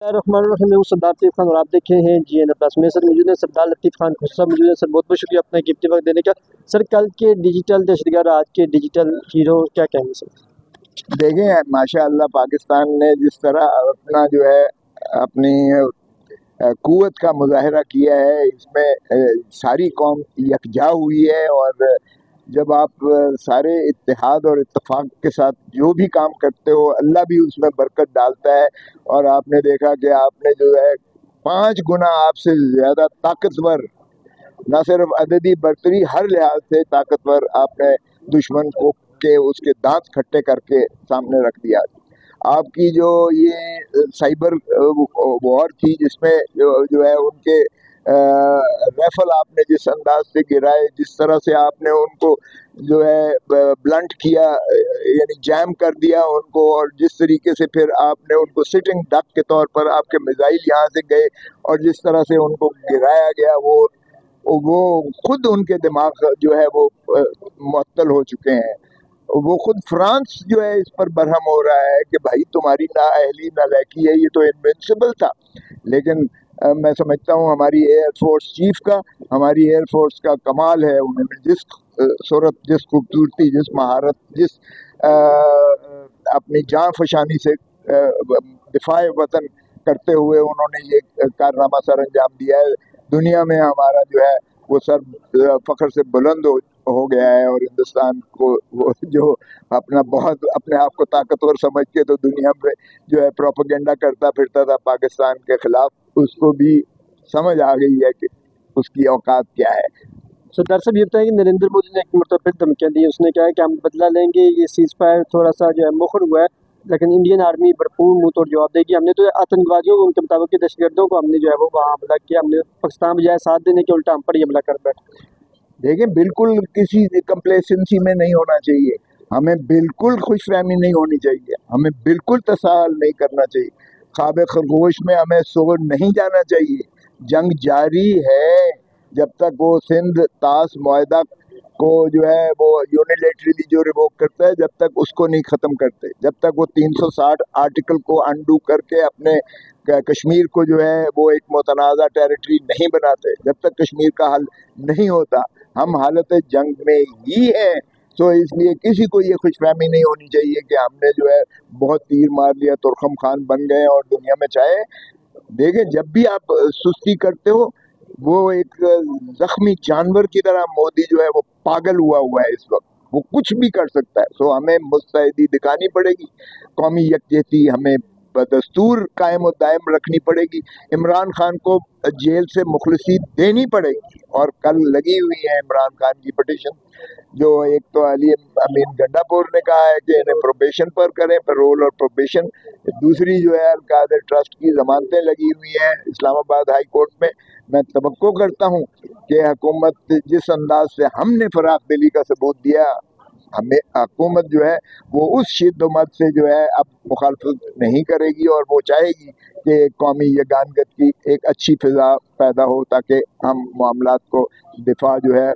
मैं हूं सरदार लतीफ़ खान और आप देखे हैं GN प्लस। मेरे साथ मौजूद है सरदार लतीफ़ खान साहब मौजूद है। सर बहुत बहुत शुक्रिया अपना कीमती वक्त देने का। सर कल के डिजिटल दहशतगर्द आज के डिजिटल हीरो क्या कहेंगे सर? देखें माशाअल्लाह पाकिस्तान ने जिस तरह अपना जो है अपनी कुव्वत का मुजाहरा किया है, इसमें सारी कौम यकजा हुई है। और जब आप सारे इत्तेहाद और इत्तेफाक के साथ जो भी काम करते हो, अल्लाह भी उसमें बरकत डालता है। और आपने देखा कि आपने जो है 5 गुना आपसे ज़्यादा ताकतवर, न सिर्फ अददी बरतरी, हर लिहाज से ताकतवर आपने दुश्मन को के उसके दांत खट्टे करके सामने रख दिया। आपकी जो ये साइबर वॉर थी, जिसमें जो है उनके राइफल आपने जिस अंदाज से गिराए, जिस तरह से आपने उनको जो है ब्लंट किया, यानी जैम कर दिया उनको, और जिस तरीके से फिर आपने उनको सिटिंग डक के तौर पर आपके मिसाइल यहाँ से गए और जिस तरह से उनको गिराया गया, वो खुद उनके दिमाग जो है वो मुअत्तल हो चुके हैं। वो खुद फ्रांस जो है इस पर बरहम हो रहा है कि भाई तुम्हारी नाअहली नालायकी है, ये तो इनविंसिबल था। लेकिन मैं समझता हूँ हमारी एयर फोर्स चीफ का, हमारी एयर फोर्स का कमाल है। उन्होंने जिस सूरत, जिस खूबसूरती, जिस महारत, जिस अपनी जान फशानी से दिफाए वतन करते हुए उन्होंने ये कारनामा सर अंजाम दिया है, दुनिया में हमारा जो है वो सर फख्र से बुलंद हो गया है। और हिंदुस्तान को वो जो बहुत अपने आप को ताकतवर समझ के तो दुनिया में जो है प्रोपेगेंडा करता फिरता था पाकिस्तान के खिलाफ, उसको भी समझ आ गई है कि उसकी औकात क्या है। सरदार साहब ये बताएं कि नरेंद्र मोदी ने एक मरतबा फिर धमकियाँ दी। उसने कहा है कि हम बदला लेंगे, ये सीज फायर थोड़ा सा जो है मुखर हुआ है, लेकिन इंडियन आर्मी भरपूर मुंह तोड़ जवाब देगी। हमने तो आतंकवादियों को, उनके मुताबिक दहशतगर्दों को हमने जो है वो वहाँ हमला किया, हमने पाकिस्तान बजाय साथ देने के उल्टा हम पर ही हमला कर बैठे। देखिए, बिल्कुल किसी कंप्लेसेंसी में नहीं होना चाहिए, हमें बिल्कुल खुशफहमी नहीं होनी चाहिए, हमें बिल्कुल तसाहल नहीं करना चाहिए, ख्वाब खरगोश में हमें सो नहीं जाना चाहिए। जंग जारी है जब तक वो सिंध ताश मुआहदा को जो है वो यूनिलेटरली जो रिवोक करता है, जब तक उसको नहीं ख़त्म करते, जब तक वो 360 आर्टिकल को अनडू करके अपने कश्मीर को जो है वो एक मुतनाज़ा टेरिटरी नहीं बनाते, जब तक कश्मीर का हल नहीं होता, हम हालत जंग में ही हैं। तो इसलिए किसी को ये खुशफहमी नहीं होनी चाहिए कि हमने जो है बहुत तीर मार लिया, तुरखम खान बन गए और दुनिया में चाहे। देखें, जब भी आप सुस्ती करते हो, वो एक जख्मी जानवर की तरह मोदी जो है वो पागल हुआ है इस वक्त, वो कुछ भी कर सकता है। तो हमें मुस्तैदी दिखानी पड़ेगी, कौमी यकजहती हमें बदस्तूर कायम और दायम रखनी पड़ेगी। इमरान खान को जेल से मुखलसी देनी पड़ेगी, और कल लगी हुई है इमरान खान की पिटीशन, जो एक तो अली अमीन गंडापुर ने कहा है कि इन्हें प्रोबेशन पर करें, पैरोल और प्रोबेशन। दूसरी जो है अल-कादर ट्रस्ट की जमानतें लगी हुई हैं इस्लामाबाद हाई कोर्ट में। मैं तवक्को करता हूँ कि हुकूमत जिस अंदाज से हमने फराख दिली का सबूत दिया, हमें हुकूमत जो है वो उस शिद्दत से जो है अब मुखालफत नहीं करेगी, और वो चाहेगी कि कौमी यगानगत की एक अच्छी फिजा पैदा हो, ताकि हम मामलात को दिफा जो है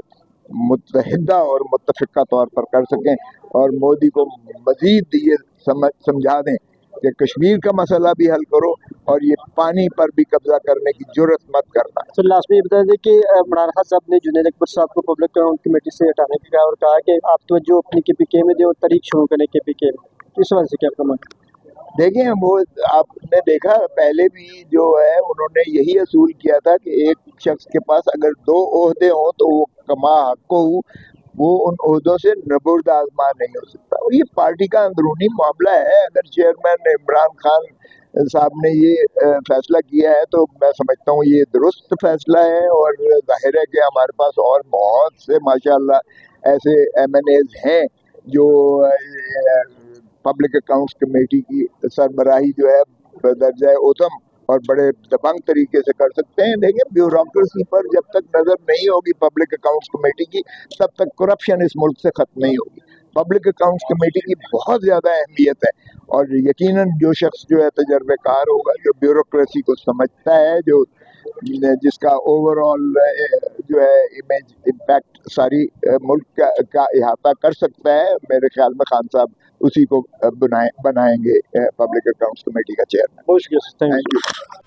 मुत्तहिदा और मुत्तफ़िक़ा तौर पर कर सकें। और मोदी को मज़ीद ये समझा दें कि कश्मीर का मसला भी हल करो और ये पानी पर भी कब्जा करने की जुर्रत मत करना। सर लास्ट में ये बता दें कि इमरान खान साहब ने जुनैद अकबर साहब को पब्लिक अकाउंट कमेटी से हटाने का कहा और कहा कि आप तो जो अपनी KPK में दे और तरीक शुरू करें KPK में, इस वजह से क्या प्रमाण? देखें, वो आपने देखा पहले भी जो है उन्होंने यही असूल किया था कि एक शख्स के पास अगर 2 ओहदे हों तो वो कमा हक़ो, वो उन ओहदों से नबुर्द आजमा नहीं हो सकता। और ये पार्टी का अंदरूनी मामला है। अगर चेयरमैन इमरान खान साहब ने ये फैसला किया है तो मैं समझता हूँ ये दुरुस्त फैसला है। और जाहिर है कि हमारे पास और बहुत से माशाअल्लाह ऐसे MNAs हैं जो पब्लिक अकाउंट्स कमेटी की सरबराही जो है बदर्जा उतम और बड़े दबंग तरीके से कर सकते हैं। लेकिन ब्यूरोक्रेसी पर जब तक नज़र नहीं होगी पब्लिक अकाउंट्स कमेटी की, तब तक करप्शन इस मुल्क से ख़त्म नहीं होगी। पब्लिक अकाउंट्स कमेटी की बहुत ज़्यादा अहमियत है, और यकीनन जो शख्स जो है तजर्बेकार होगा, जो ब्यूरोक्रेसी को समझता है, जो جس کا اوور آل جو ہے امیج امپیکٹ ساری ملک کا احاطہ کر سکتا ہے. میرے خیال میں خان صاحب اسی کو بنائیں گے پبلک اکاؤنٹس کمیٹی کا چیئرمین. بہت شکریہ، تھینک یو. Thank you.